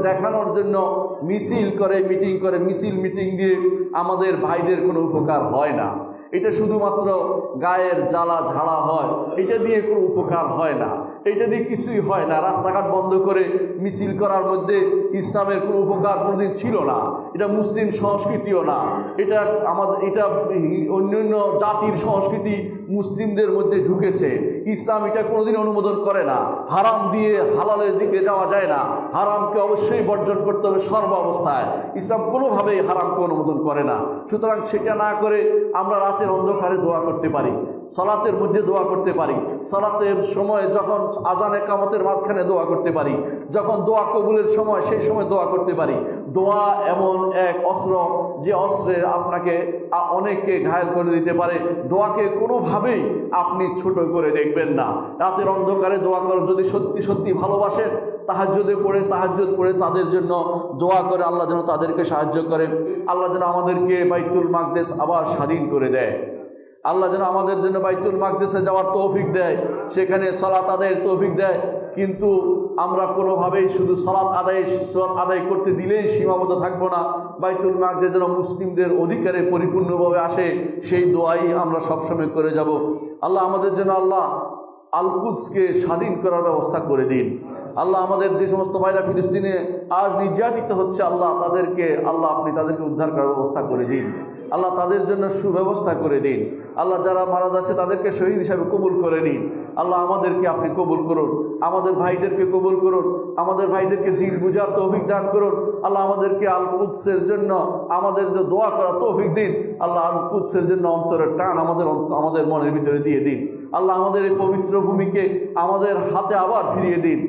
দেখানোর জন্য মিছিল করে, মিটিং করে, মিটিং দিয়ে আমাদের ভাইদের কোনো উপকার হয় না। এটা শুধুমাত্র গায়ের জ্বালা ঝাড়া হয়, এটা দিয়ে কোনো উপকার হয় না, এটা দিয়ে কিছুই হয় না। রাস্তাঘাট বন্ধ করে মিছিল করার মধ্যে ইসলামের কোনো উপকার কোনোদিন ছিল না। এটা মুসলিম সংস্কৃতিও না, এটা অন্যান্য জাতির সংস্কৃতি মুসলিমদের মধ্যে ঢুকেছে। ইসলাম এটা কোনোদিন অনুমোদন করে না। হারাম দিয়ে হালালের দিকে যাওয়া যায় না, হারামকে অবশ্যই বর্জন করতে হবে সর্ব অবস্থায়। ইসলাম কোনোভাবেই হারামকে অনুমোদন করে না। সুতরাং সেটা না করে আমরা রাতের অন্ধকারে দোয়া করতে পারি, সালাতের মধ্যে দোয়া করতে পারি, সালাতের সময় যখন আজান ইকামতের মাঝখানে দোয়া করতে পারি, যখন দোয়া কবুলের সময় সেই সময় দোয়া করতে পারি। দোয়া এমন এক অস্ত্র যে অস্ত্রে আপনাকে অনেককে ঘায়েল করে দিতে পারে। দোয়াকে কোনোভাবেই আপনি ছোট করে দেখবেন না। রাতের অন্ধকারে দোয়া করে যদি সত্যি সত্যি ভালোবাসেন, তাহাজ্জুদ পড়ে তাদের জন্য দোয়া করে আল্লাহ যেন তাদেরকে সাহায্য করেন। আল্লাহ যেন আমাদেরকে বাইতুল মাকদেস আবার স্বাধীন করে দেয়। আল্লাহ যেন আমাদের জন্য বাইতুল মাকদেসে যাওয়ার তৌফিক দেয়, সেখানে সালাত আদায়ের তৌফিক দেয়। কিন্তু আমরা কোনোভাবেই শুধু সালাত আদায় করতে দিলেই সীমাবদ্ধ থাকবো না। বাইতুল মাকদেস যেন মুসলিমদের অধিকারে পরিপূর্ণভাবে আসে, সেই দোয়াই আমরা সবসময় করে যাব। আল্লাহ আমাদের জন্য আল্লাহ আল কুদসকে স্বাধীন করার ব্যবস্থা করে দিন। আল্লাহ আমাদের যে সমস্ত ভাইরা ফিলিস্তিনে আজ নির্যাতিত হচ্ছে, আল্লাহ আপনি তাদেরকে উদ্ধার করার ব্যবস্থা করে দিন। আল্লাহ তাদের জন্য সুব্যবস্থা করে দিন। আল্লাহ যারা মারা যাচ্ছে তাদেরকে শহীদ হিসাবে কবুল করে নিন। আল্লাহ আমাদেরকে আপনি কবুল করুন, আমাদের ভাইদেরকে কবুল করুন, আমাদের ভাইদেরকে দিল বুঝার তৌফিক দান করুন। আল্লাহ আমাদেরকে আল কুদসের জন্য আমাদের যে দোয়া করার তৌফিক দিন। আল্লাহ আল কুদসের জন্য অন্তরের টান আমাদের মনের ভিতরে দিয়ে দিন। আল্লাহ আমাদের এই পবিত্র ভূমিকে আমাদের হাতে আবার ফিরিয়ে দিন।